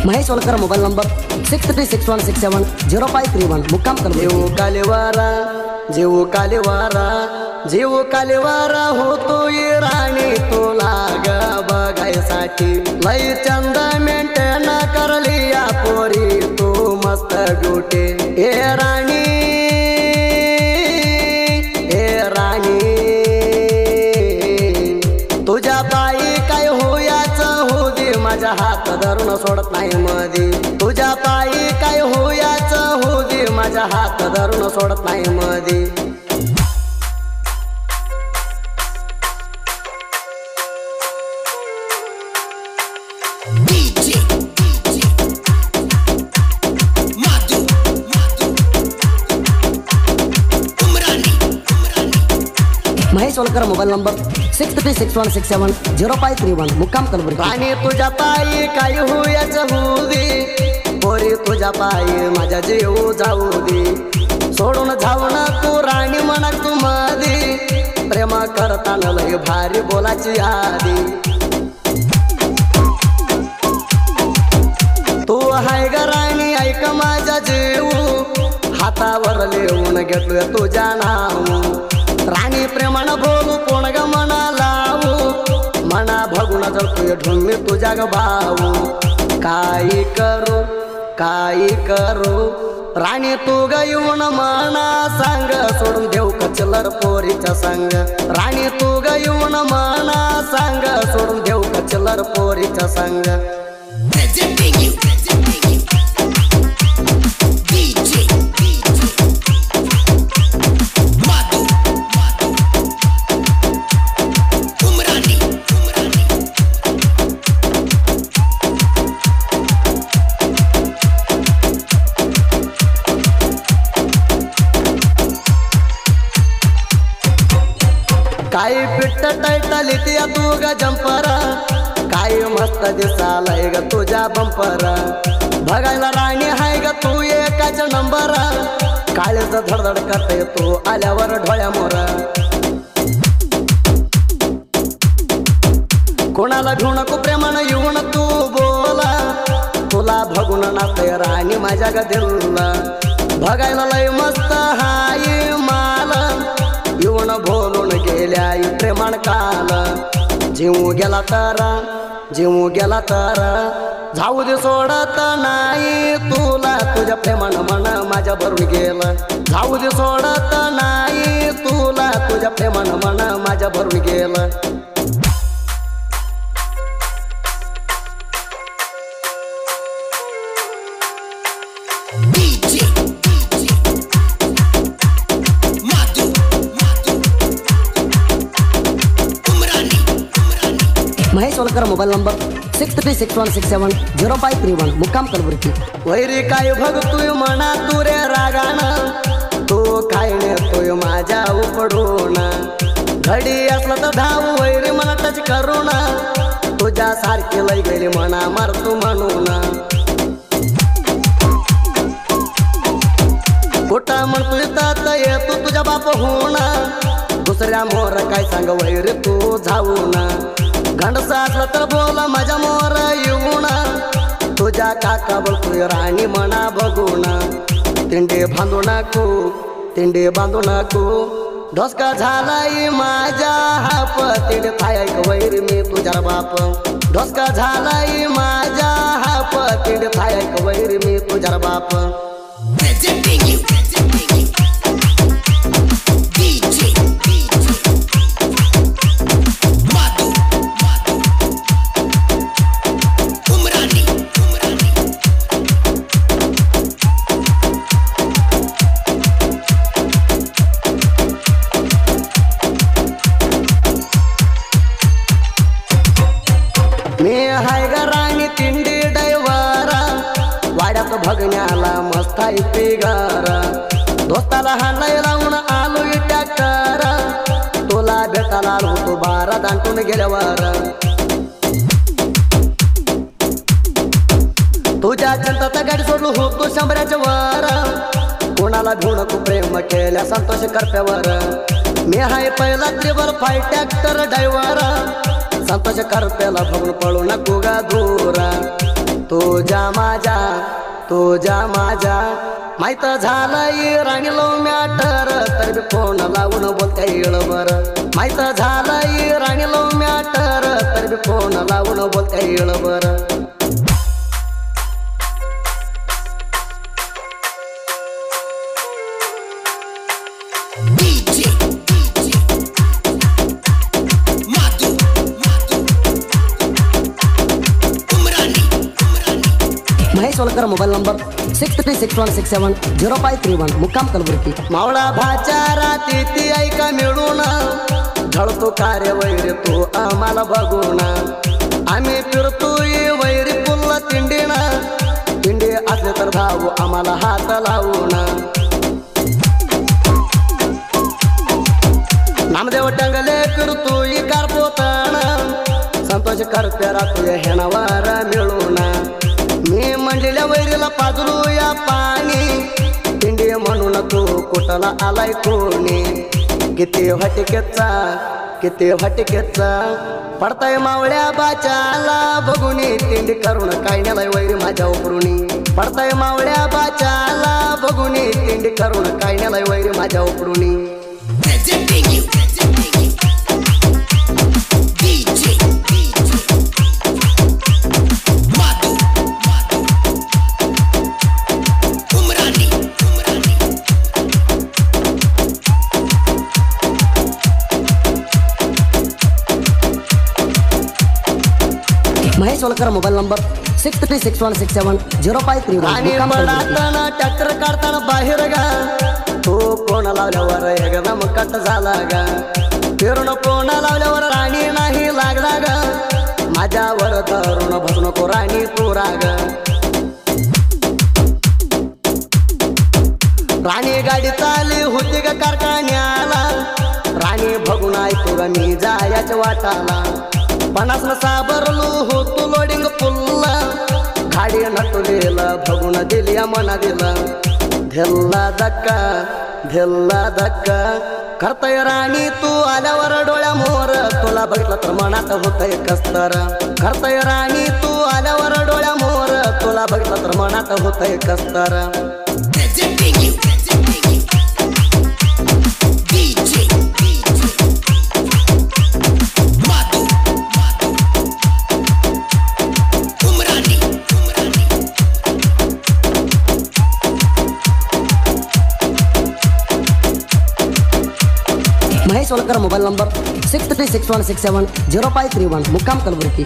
Mahesh वलकर mobile number 6361670531 मुक्काम कलबुर्गी। जीव कालेवारा होतोय राणी तुला ग बघायसाठी लय चंद मेंटेन करली या पोरी तू मस्त ब्युटी ए राणी तुझ्या पायी काय होयाच हो दे माझ्या हात धरून सोडत नाही मधी तुझ्या पायी काय होयाच हो दे माझ्या हात धरून सोडत नाही मधी। महेश वलकर मोबाईल नंबर 6361670531 मुक्काम कलबुर्गी। आणि तुझ्या पायी काय होयाच होऊ दे पोरी तुझ्या पायी माझा जीव जाऊ दे सोडून जाऊ ना तू राणी म्हणा तू मधी प्रेम करताना लय भारी बोलाची आधी तू हाय ग राणी ऐक माझा जीव हातावर लिहून घेतोय तुझ्या नाव राणी प्रेमान बोलू कोण ग मना लावू मना भगुण जळतोय ढुम्मी तुझ्या ग भाऊ काही करू राणी तू ग येऊन मना सांग सोडून देऊ कचलर पोरीचा संग राणी तू ग येऊन मना सांग सोडून देऊ कचलर पोरीचा संग। काय पिट्ट टाईटली त्या तू ग जंपरा काय मस्त दिसालाय ग तुझ्या बंपरा बघायला राणी हाय ग तू एकाच नंबर काळीच धडधड करते तू आल्यावर ढोळ्या मोरा कोणाला घेऊ नको प्रेमान येऊन तू बोला तुला भगुन नाचते राणी माझ्या ग दिलला बघायला लय मस्त हाय माल येऊन बोलून गेल्या प्रेमान काल जीव गेला तर जाऊ दे सोडत नाही तुला तुझ्या प्रेमान मन माझ्या भरून गेलं जाऊ दे सोडत नाही तुला तुझ्या प्रेमान मन माझ्या भरून गेलं। महेश वलकर मोबाईल नंबर 6361670531 मुक्काम कलबुर्गी। वैरी काय भगतोय मना तू रे रागाना तू काय नेतोय माझ्या उपडून घडी असला तर धाव वैरी मना टच करून तुझ्या सारखी लय गेली मना मारतो म्हणून कुठं म्हणतोय तात येतो तुझ्या बाप होऊन दुसऱ्या मोर काय सांग वैरी तू जाऊन घंडसा असला तर बोला माझ्या मोर येऊन तुझ्या काका बोलतोय राणी म्हणा बघून तिंडे बांधू नको ढोसका झालाय माझ्या हाप तिंडे थाय वैर मी तुझ्या बाप ढोसका झालाय माझ्या हाप तिंडे थाय वैर मी तुझ्या बाप। मी हाय ग राणी तिंडी डायवारा वाड्यात भगण्याला मस्त आहे पिगारा दोस्ताला हाणाय लावून आलो ट्रॅक्टर तुला भेटायला आलो तू 12 दांटून गेल्यावर तुझ्या चंतात गाडी सोडलो होतो 100च्या वर कोणाला घेऊ नको प्रेम केल्या संतोष करप्यावर मी हाय पहिला ट्रिबल 5 ट्रॅक्टर ड्रायव्हर संतोष करप्याला बघून पळू नको गा दूरा तुझ्या माझ्या माहित झालंय राणीलो मॅटर तर बी फोन लावून बोलता येळ बर माहित झालंय राणीलो मॅटर तर बी फोन लावून बोलता येळ बर महेश सोलकर मोबाईल नंबर 6361670531 मुक्काम कलबुर्गी मावळा भाच्या राती ती ऐका मिळून झळतो कार्य वैर तू आम्हाला बघून आम्ही फिरतोय वैरी पुल्ला तिंडी असले तर भाऊ आम्हाला हात लावून नामदेव टंगले फिरतोय कारपोतण संतोष करते राहतोय हेणावर मिळून मी म्हणलेल्या वैरीला पाजलू या पाणी पिंडी म्हणून तू कुठला आलाय कोणी किती हटकेचा पडताय मावळ्या बाच्याला बघुनी तिंडी करून काय नेलाय वैरी माझ्या उपरुणी पडताय मावळ्या बाच्याला बघुनी तिंडी करून काय नेलाय वैरी माझ्या उपरुणी महेश सोलकर मोबाईल नंबर 6361670531 आणि पडाताना ट्रॅक्टर काढताना बाहेर गा तो कोण लावल्यावर एकदम कट झाला गा फिरून कोण लावल्यावर राणी नाही लागला गा माझ्यावर धरून बसू नको राणी तू राग राणी गाडी चालली होती ग कारखान्याला राणी बघून ऐकू ग मी जायच्या वाटाला 50 साबरलो होतो लोडिंग पुल्ला गाडी नटलेला बघून दिली मना दिला धेल्ला धक्का करताय राणी तू आल्यावर डोळ्या मोर तुला बघितलं तर मनात होतय कसतर करताय राणी तू आल्यावर डोळ्या मोर तुला बघितलं तर मनात होतय कसतर महेश सोलकर मोबाईल नंबर 6361670531 मुक्काम कलबुर्गी